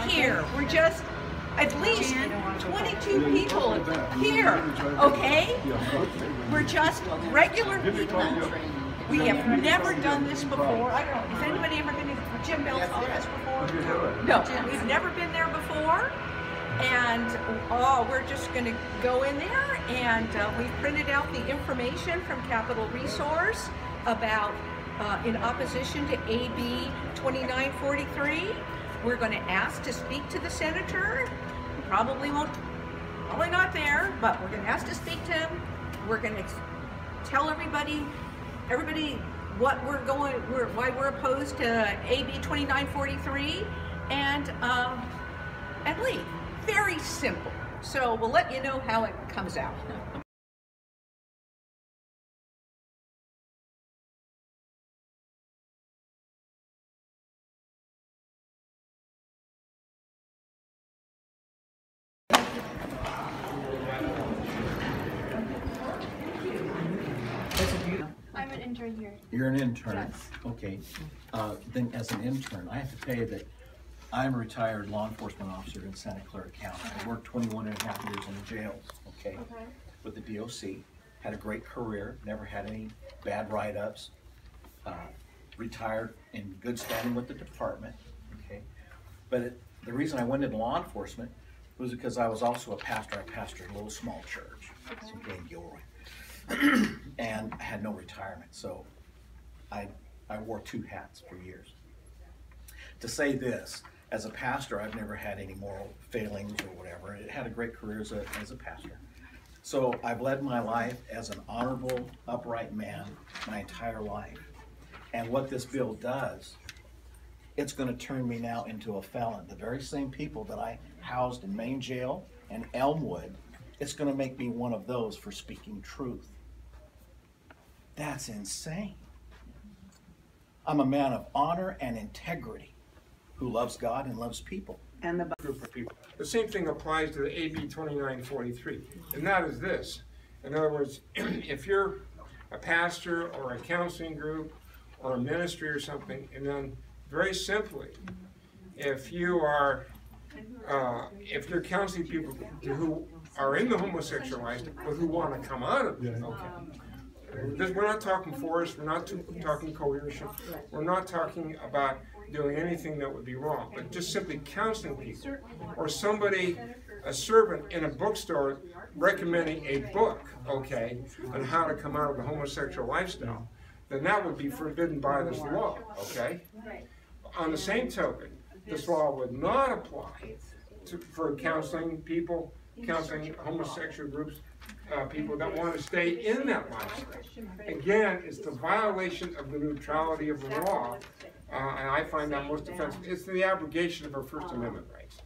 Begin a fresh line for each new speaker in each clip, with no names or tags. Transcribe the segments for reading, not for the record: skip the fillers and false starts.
here. We're just at least 22 people here, okay? We're just regular people. We have never done this before. I don't know, has anybody ever been to Jim Bell's office before? No, we've never been there before. And we're just going to go in there, and we've printed out the information from Capital Resource about in opposition to AB 2943. We're going to ask to speak to the senator. Probably not there, but we're going to ask to speak to him. We're going to tell everybody what why we're opposed to AB 2943, and leave. Very simple. So we'll let you know how it comes out.
I'm an intern here.
You're an intern?
Yes.
Okay. Then as an intern, I have to tell you that I'm a retired law enforcement officer in Santa Clara County. I worked 21 and a half years in the jails, okay, with the DOC. Had a great career, never had any bad write-ups. Retired in good standing with the department, okay. But the reason I went into law enforcement was because I was also a pastor. I pastored a little small church, okay, in Gilroy. And I had no retirement, so I wore two hats for years. To say this, as a pastor, I've never had any moral failings or whatever. I had a great career as a pastor. So I've led my life as an honorable, upright man my entire life. And what this bill does, it's going to turn me now into a felon. The very same people that I housed in Main Jail and Elmwood, it's going to make me one of those for speaking truth. That's insane. I'm a man of honor and integrity who loves God and loves people.
And the
group of people. The same thing applies to the AB 2943, and that is this. In other words, if you're a pastor or a counseling group or a ministry or something, and then very simply, if you're counseling people who are in the homosexual lifestyle or who want to come out of it, okay. We're not talking force, we're not talking coercion, we're not talking about doing anything that would be wrong, but just simply counseling people, or somebody, a servant in a bookstore recommending a book, okay, on how to come out of the homosexual lifestyle, then that would be forbidden by this law, okay? On the same token, this law would not apply for counseling people, counseling homosexual groups, people that want to stay in that lifestyle. Again, it's the violation of the neutrality of the law, and I find that most offensive. It's the abrogation of our First Amendment rights.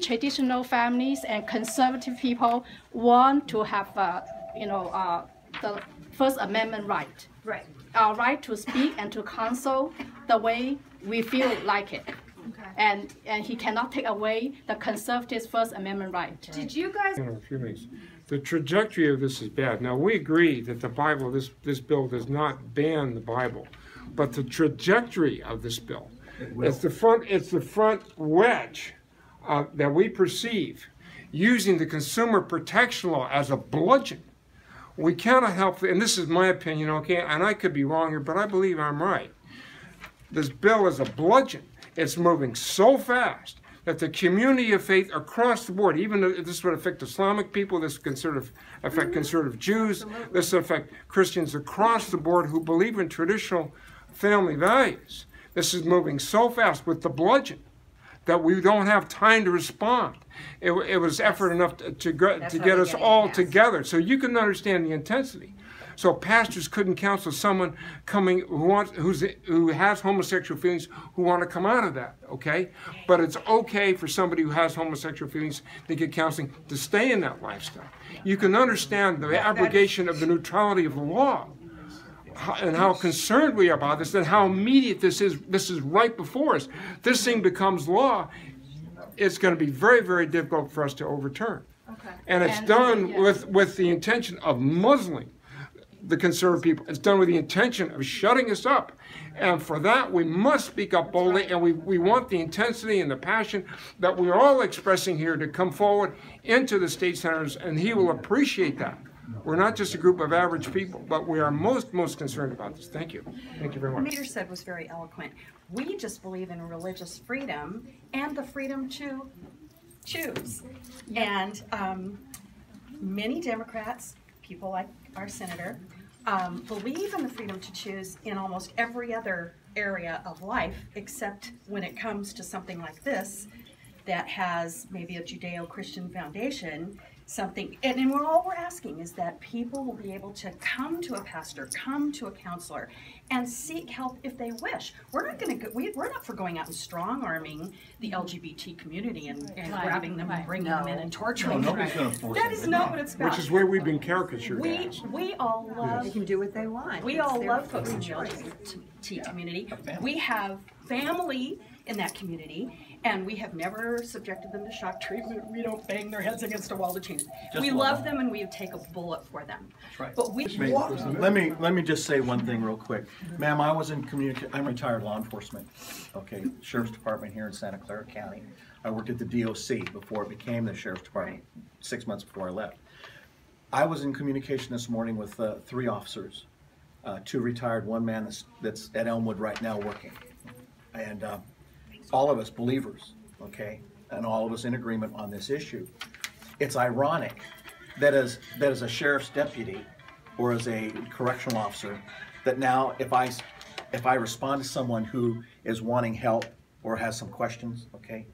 Traditional families and conservative people want to have, the First Amendment right. Right. Our right to speak and to counsel the way we feel like it. Okay. And he cannot take away the conservatives' First Amendment right.
Did you guys?
In a few minutes. The trajectory of this is bad. Now we agree that the Bible, this bill does not ban the Bible, but the trajectory of this bill, it's the front wedge that we perceive using the consumer protection law as a bludgeon. We cannot help, and this is my opinion, okay, and I could be wrong here, but I believe I'm right. This bill is a bludgeon. It's moving so fast that the community of faith across the board, even though this would affect Islamic people, this would affect conservative Jews, this would affect Christians across the board who believe in traditional family values. This is moving so fast with the bludgeon that we don't have time to respond. It was effort enough to get us all together. So you can understand the intensity. So pastors couldn't counsel someone who has homosexual feelings who want to come out of that, okay? But it's okay for somebody who has homosexual feelings to get counseling to stay in that lifestyle. You can understand the abrogation of the neutrality of the law and how concerned we are about this and how immediate this is. This is right before us. This thing becomes law. It's going to be very, very difficult for us to overturn. Okay. And it's done with the intention of muzzling the conservative people. It's done with the intention of shutting us up. And for that, we must speak up boldly, and we want the intensity and the passion that we're all expressing here to come forward into the state senators, and he will appreciate that. We're not just a group of average people, but we are most concerned about this. Thank you. Thank you very much.
What Peter said was very eloquent. We just believe in religious freedom and the freedom to choose. And many Democrats, people like our senator, believe in the freedom to choose in almost every other area of life, except when it comes to something like this that has maybe a Judeo-Christian foundation. Something, and all we're asking is that people will be able to come to a pastor, come to a counselor, and seek help if they wish. We're not going to we're not for going out and strong arming the LGBT community and grabbing them and bringing them in and torturing them. That is not what it's about.
Which is where we've been caricatured.
We all love.
They can do what they want.
We all love folks in the LGBT community. We have family in that community. And we have never subjected them to shock treatment. We don't bang their heads against a wall to change them. We love them and we take a bullet for them.
That's right.
But we
Let me just say one thing real quick. Ma'am, I was in I'm retired law enforcement. Okay, Sheriff's Department here in Santa Clara County. I worked at the DOC before it became the Sheriff's Department, 6 months before I left. I was in communication this morning with 3 officers, 2 retired, 1 man that's at Elmwood right now working. And all of us believers, okay, and all of us in agreement on this issue. It's ironic that as a sheriff's deputy or as a correctional officer, that now if I respond to someone who is wanting help or has some questions, okay,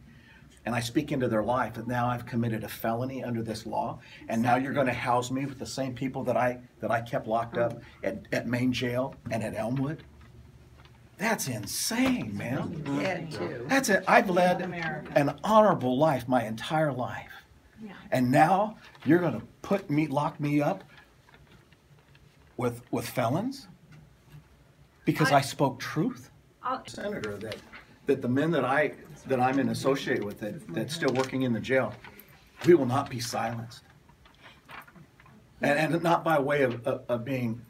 and I speak into their life, that now I've committed a felony under this law, and now you're going to house me with the same people that I kept locked up at Main Jail and at Elmwood. That's insane, man. That's it. I've led an honorable life my entire life. And now you're going to lock me up with felons because I spoke truth? Senator, that the men that I'm in associate with that's still working in the jail, we will not be silenced. And not by way of being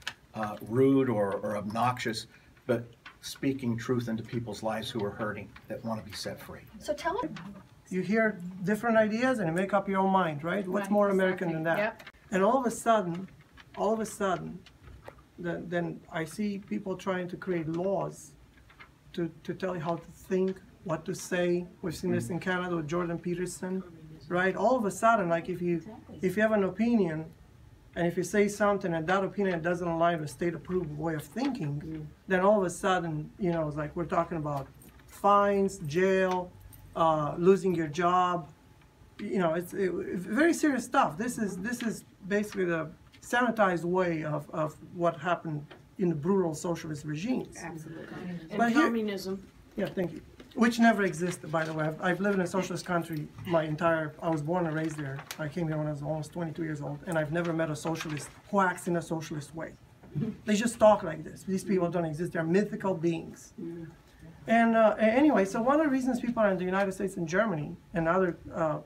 rude or obnoxious, but speaking truth into people's lives who are hurting, that want to be set free.
So tell them.
You hear different ideas and you make up your own mind, right? What's more American than that?
Yep.
And all of a sudden, then I see people trying to create laws to tell you how to think, what to say. We've seen this in Canada with Jordan Peterson, right? All of a sudden, like if you have an opinion, and if you say something and that opinion doesn't align with state-approved way of thinking, then all of a sudden, you know, it's like we're talking about fines, jail, losing your job. You know, it's very serious stuff. This is basically the sanitized way of what happened in the brutal socialist regimes.
Absolutely.
And communism. Yeah, thank you. Which never existed, by the way. I've lived in a socialist country I was born and raised there. I came here when I was almost 22 years old, and I've never met a socialist who acts in a socialist way. They just talk like this. These people don't exist. They're mythical beings. And anyway, so one of the reasons people are in the United States and Germany and other a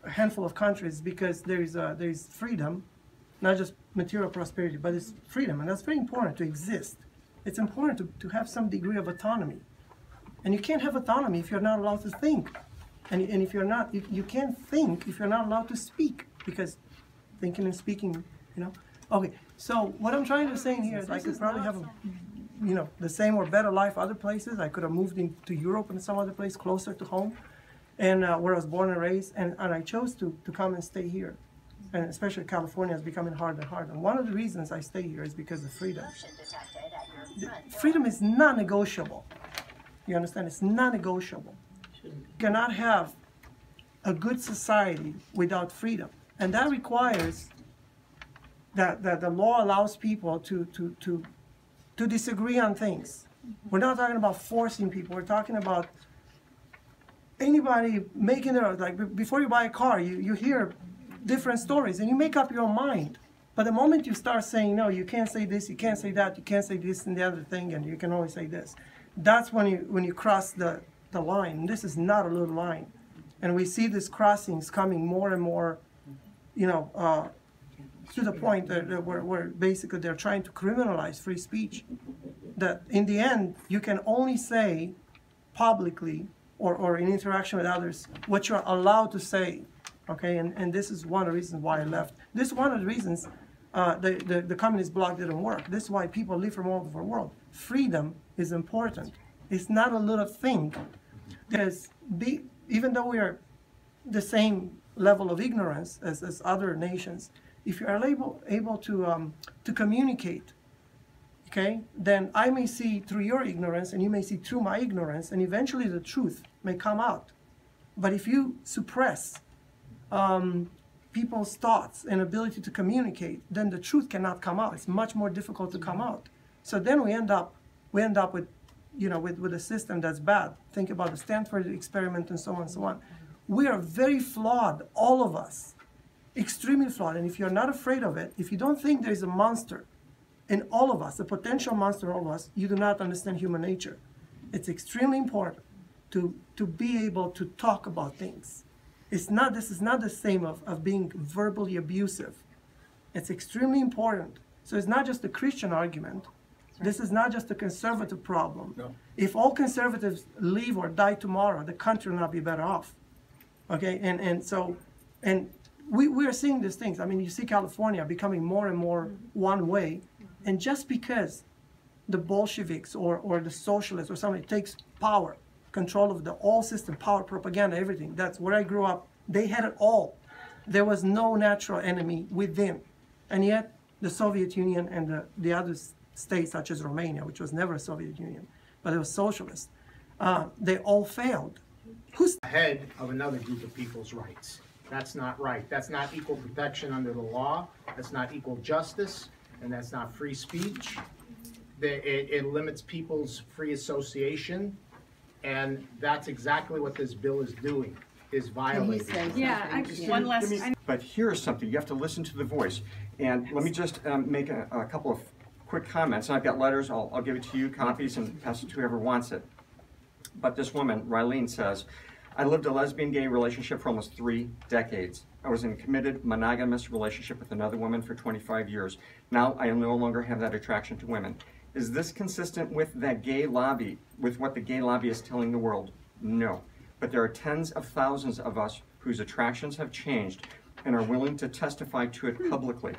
handful of countries is because there's freedom, not just material prosperity, but it's freedom, and that's very important to exist. It's important to have some degree of autonomy. And you can't have autonomy if you're not allowed to think. And if you're not, you can't think if you're not allowed to speak, because thinking and speaking, you know. Okay, so what I'm trying to say here is I could probably have the same or better life other places. I could have moved into Europe and some other place closer to home, and where I was born and raised, and I chose to come and stay here. And especially California is becoming harder and harder. And one of the reasons I stay here is because of freedom. Freedom is non-negotiable. You understand? It's non-negotiable. You cannot have a good society without freedom. And that requires that the law allows people to disagree on things. We're not talking about forcing people. We're talking about anybody making their, like before you buy a car, you hear different stories and you make up your mind. But the moment you start saying, no, you can't say this, you can't say that, you can't say this and the other thing, and you can only say this, that's when you cross the line. And this is not a little line. And we see these crossings coming more and more, to the point where basically they're trying to criminalize free speech, that in the end, you can only say publicly or in interaction with others what you're allowed to say, okay? And this is one of the reasons why I left. This is one of the reasons the communist bloc didn't work. This is why people live from all over the world. Freedom is important. It's not a little thing. Because even though we are the same level of ignorance as other nations, if you are able to communicate, okay, then I may see through your ignorance and you may see through my ignorance, and eventually the truth may come out. But if you suppress people's thoughts and ability to communicate, then the truth cannot come out. It's much more difficult to come out. So then we end up with, you know, with a system that's bad. Think about the Stanford experiment and so on and so on. We are very flawed, all of us, extremely flawed. And if you're not afraid of it, if you don't think there's a monster in all of us, a potential monster in all of us, you do not understand human nature. It's extremely important to be able to talk about things. This is not the same of being verbally abusive. It's extremely important. So it's not just a Christian argument. This is not just a conservative problem.
No.
If all conservatives leave or die tomorrow, the country will not be better off. Okay, and we are seeing these things. I mean, you see California becoming more and more one way, and just because the Bolsheviks or the socialists or somebody takes power, control of the all system, power, propaganda, everything. That's where I grew up. They had it all. There was no natural enemy within, and yet the Soviet Union and the other states, such as Romania, which was never a Soviet Union, but it was socialist, they all failed. Who's
ahead of another group of people's rights? That's not right. That's not equal protection under the law. That's not equal justice, and that's not free speech. It limits people's free association, and that's exactly what this bill is doing, is violating.
Yeah, one last.
But here's something, you have to listen to the voice. And let me just make a couple of quick comments. And I've got letters, I'll give it to you, copies, and pass it to whoever wants it. But this woman, Rylene, says, I lived a lesbian-gay relationship for almost 3 decades. I was in a committed, monogamous relationship with another woman for 25 years. Now I no longer have that attraction to women. Is this consistent with that gay lobby, with what the gay lobby is telling the world? No. But there are tens of thousands of us whose attractions have changed and are willing to testify to it publicly.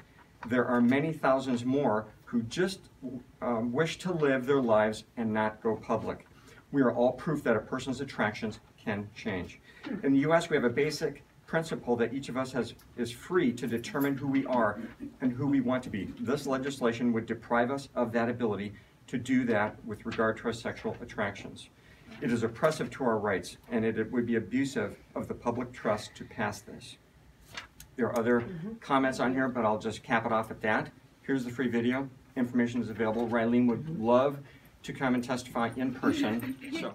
There are many thousands more who just wish to live their lives and not go public. We are all proof that a person's attractions can change. In the U.S., we have a basic principle that each of us is free to determine who we are and who we want to be. This legislation would deprive us of that ability to do that with regard to our sexual attractions. It is oppressive to our rights, and it would be abusive of the public trust to pass this. There are other comments on here, but I'll just cap it off at that. Here's the free video. Information is available. Rylene would love to come and testify in person. So.